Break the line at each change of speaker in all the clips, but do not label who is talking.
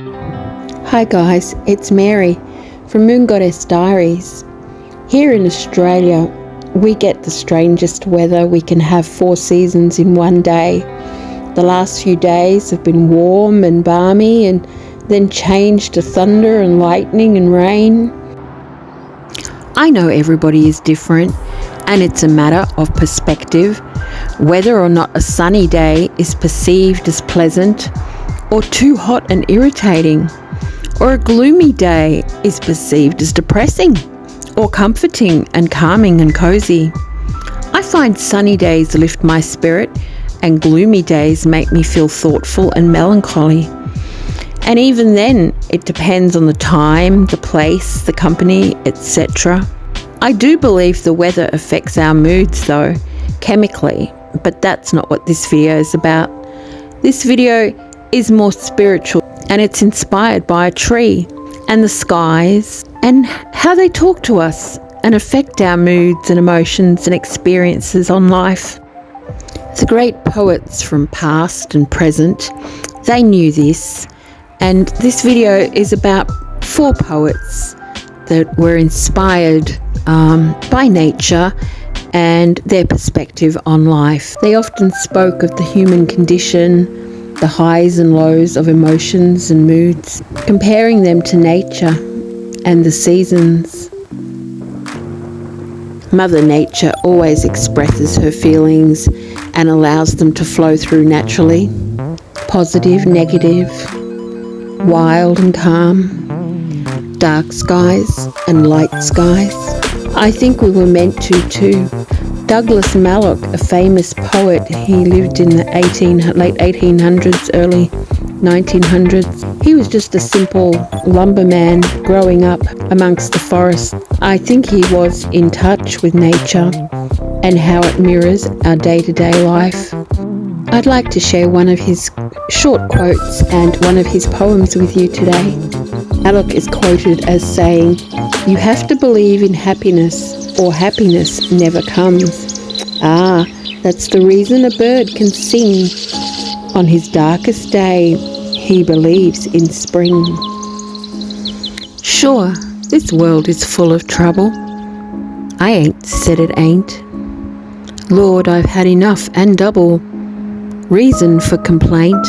Hi guys, it's Mary from Moon Goddess Diaries. Here in Australia, we get the strangest weather. We can have 4 seasons in one day. The last few days have been warm and balmy and then changed to thunder and lightning and rain. I know everybody is different and it's a matter of perspective, whether or not a sunny day is perceived as pleasant or too hot and irritating, or a gloomy day is perceived as depressing or comforting and calming and cozy. I find sunny days lift my spirit and gloomy days make me feel thoughtful and melancholy. And even then, it depends on the time, the place, the company, etc. I do believe the weather affects our moods though, chemically, but that's not what this video is about. This video is more spiritual and it's inspired by a tree and the skies and how they talk to us and affect our moods and emotions and experiences on life. The great poets from past and present, they knew this, and this video is about 4 poets that were inspired by nature and their perspective on life. They often spoke of the human condition, the highs and lows of emotions and moods, comparing them to nature and the seasons. Mother Nature always expresses her feelings and allows them to flow through naturally, positive, negative, wild and calm, dark skies and light skies. I think we were meant to too. Douglas Malloch, a famous poet, he lived in the late 1800s, early 1900s. He was just a simple lumberman growing up amongst the forest. I think he was in touch with nature and how it mirrors our day-to-day life. I'd like to share one of his short quotes and one of his poems with you today. Malloch is quoted as saying, "You have to believe in happiness or happiness never comes. Ah, that's the reason a bird can sing. On his darkest day, he believes in spring." Sure, this world is full of trouble. I ain't said it ain't. Lord, I've had enough and double reason for complaint.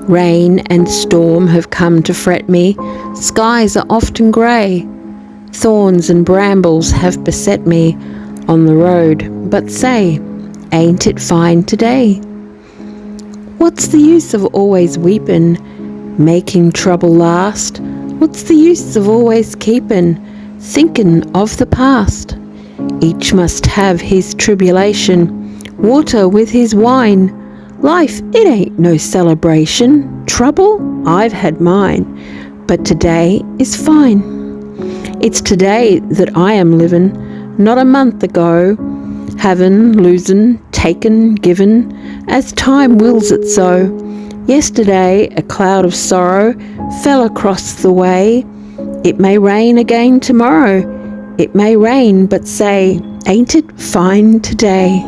Rain and storm have come to fret me. Skies are often grey. Thorns and brambles have beset me on the road. But say, ain't it fine today? What's the use of always weepin', making trouble last? What's the use of always keepin', thinkin' of the past? Each must have his tribulation, water with his wine. Life, it ain't no celebration. Trouble, I've had mine, but today is fine. It's today that I am livin', not a month ago. Havin', losin', taken, given, as time wills it so. Yesterday a cloud of sorrow fell across the way. It may rain again tomorrow. It may rain, but say, ain't it fine today?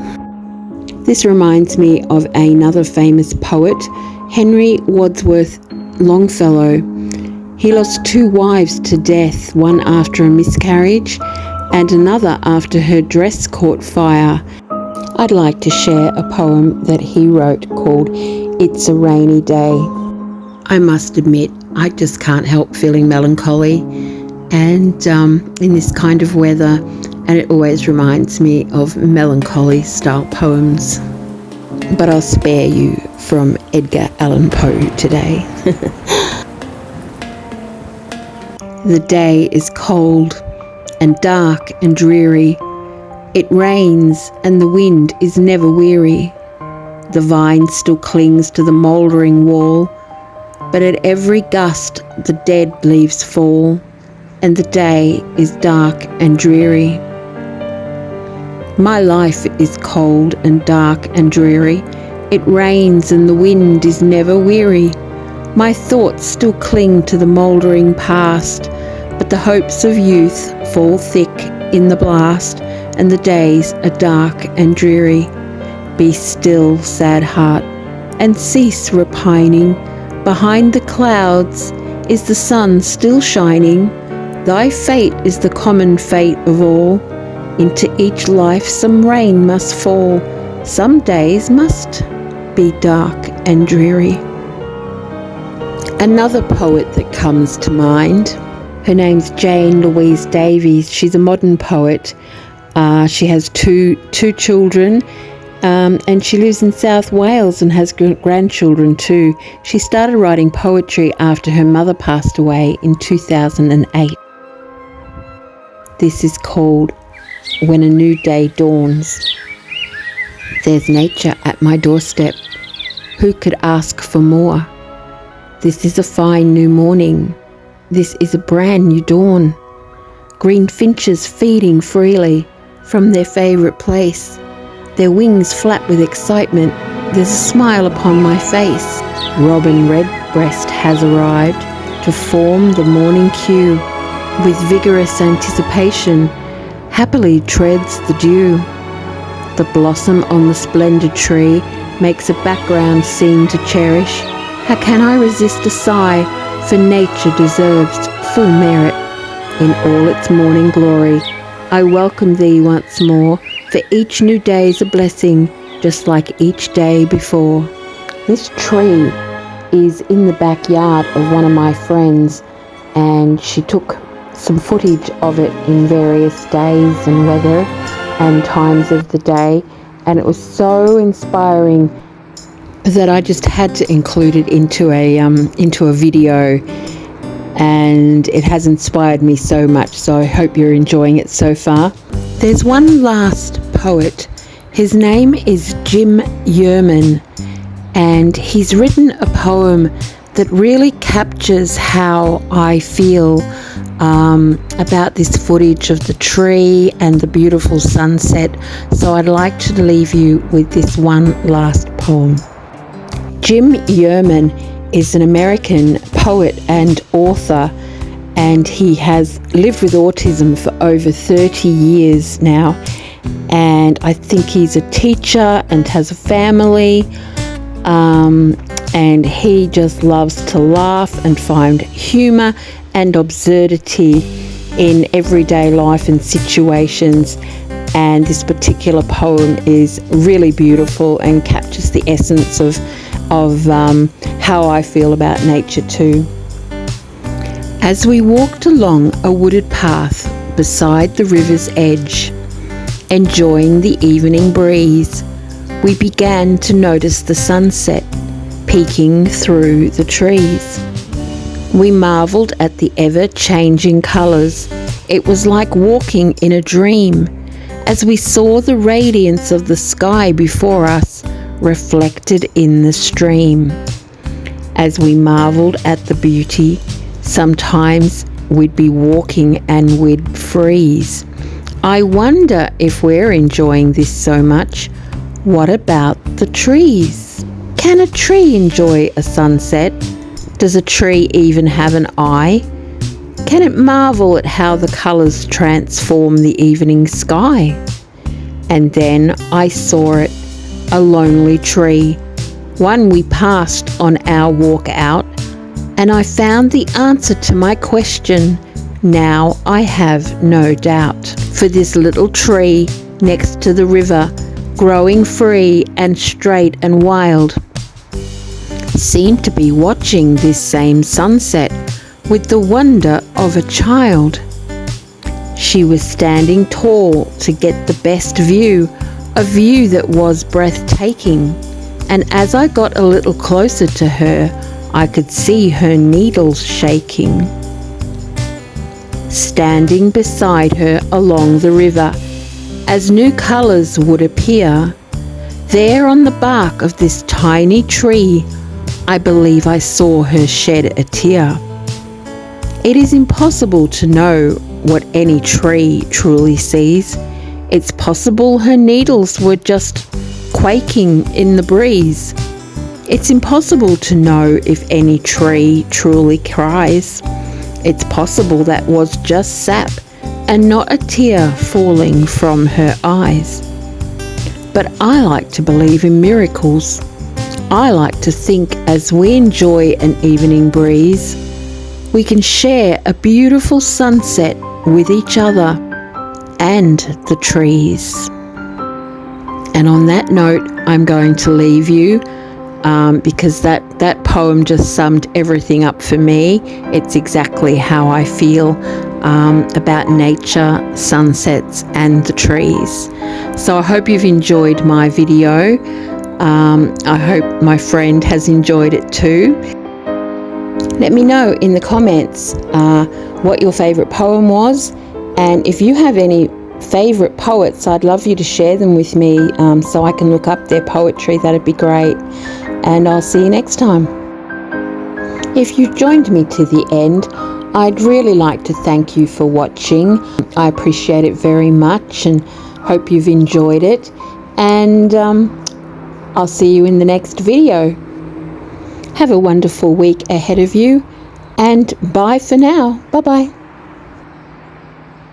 This reminds me of another famous poet, Henry Wadsworth Longfellow. He lost 2 wives to death, one after a miscarriage and another after her dress caught fire. I'd like to share a poem that he wrote called "It's a Rainy Day." I must admit, I just can't help feeling melancholy and in this kind of weather, and it always reminds me of melancholy style poems. But I'll spare you from Edgar Allan Poe today. The day is cold and dark and dreary. It rains and the wind is never weary. The vine still clings to the mouldering wall, but at every gust the dead leaves fall, and the day is dark and dreary. My life is cold and dark and dreary. It rains and the wind is never weary. My thoughts still cling to the mouldering past, but the hopes of youth fall thick in the blast, and the days are dark and dreary. Be still, sad heart, and cease repining. Behind the clouds is the sun still shining. Thy fate is the common fate of all. Into each life some rain must fall. Some days must be dark and dreary. Another poet that comes to mind, her name's Jane Louise Davies. She's a modern poet. She has two children, and she lives in South Wales and has grandchildren too. She started writing poetry after her mother passed away in 2008. This is called When a New Day Dawns. There's nature at my doorstep. Who could ask for more? This is a fine new morning. This is a brand new dawn. Green finches feeding freely from their favourite place. Their wings flap with excitement. There's a smile upon my face. Robin Redbreast has arrived to form the morning queue. With vigorous anticipation, happily treads the dew. The blossom on the splendid tree makes a background scene to cherish. How can I resist a sigh, for nature deserves full merit. In all its morning glory, I welcome thee once more, for each new day's a blessing, just like each day before. This tree is in the backyard of one of my friends, and she took some footage of it in various days and weather and times of the day, and it was so inspiring that I just had to include it into a video, and it has inspired me so much, so I hope you're enjoying it so far. There's one last poet. His name is Jim Yerman, and he's written a poem that really captures how I feel about this footage of the tree and the beautiful sunset. So I'd like to leave you with this one last poem. Jim Yerman is an American poet and author, and he has lived with autism for over 30 years now, and I think he's a teacher and has a family, and he just loves to laugh and find humour and absurdity in everyday life and situations, and this particular poem is really beautiful and captures the essence of how I feel about nature too. As we walked along a wooded path beside the river's edge, enjoying the evening breeze, we began to notice the sunset peeking through the trees. We marvelled at the ever-changing colours. It was like walking in a dream, as we saw the radiance of the sky before us reflected in the stream. As we marvelled at the beauty, sometimes we'd be walking and we'd freeze. I wonder if we're enjoying this so much, what about the trees? Can a tree enjoy a sunset? Does a tree even have an eye? Can it marvel at how the colours transform the evening sky? And then I saw it, a lonely tree, one we passed on our walk out, and I found the answer to my question. Now I have no doubt. For this little tree next to the river, growing free and straight and wild, seemed to be watching this same sunset with the wonder of a child. She was standing tall to get the best view, a view that was breathtaking, and as I got a little closer to her, I could see her needles shaking. Standing beside her along the river, as new colours would appear, there on the bark of this tiny tree, I believe I saw her shed a tear. It is impossible to know what any tree truly sees. It's possible her needles were just quaking in the breeze. It's impossible to know if any tree truly cries. It's possible that was just sap and not a tear falling from her eyes. But I like to believe in miracles. I like to think as we enjoy an evening breeze, we can share a beautiful sunset with each other and the trees. And on that note, I'm going to leave you because that poem just summed everything up for me. It's exactly how I feel about nature, sunsets, and the trees. So I hope you've enjoyed my video. I hope my friend has enjoyed it too. Let me know in the comments what your favourite poem was, and if you have any favourite poets, I'd love you to share them with me so I can look up their poetry. That'd be great. And I'll see you next time. If you joined me to the end, I'd really like to thank you for watching. I appreciate it very much and hope you've enjoyed it. And I'll see you in the next video. Have a wonderful week ahead of you, and bye for now. Bye-bye.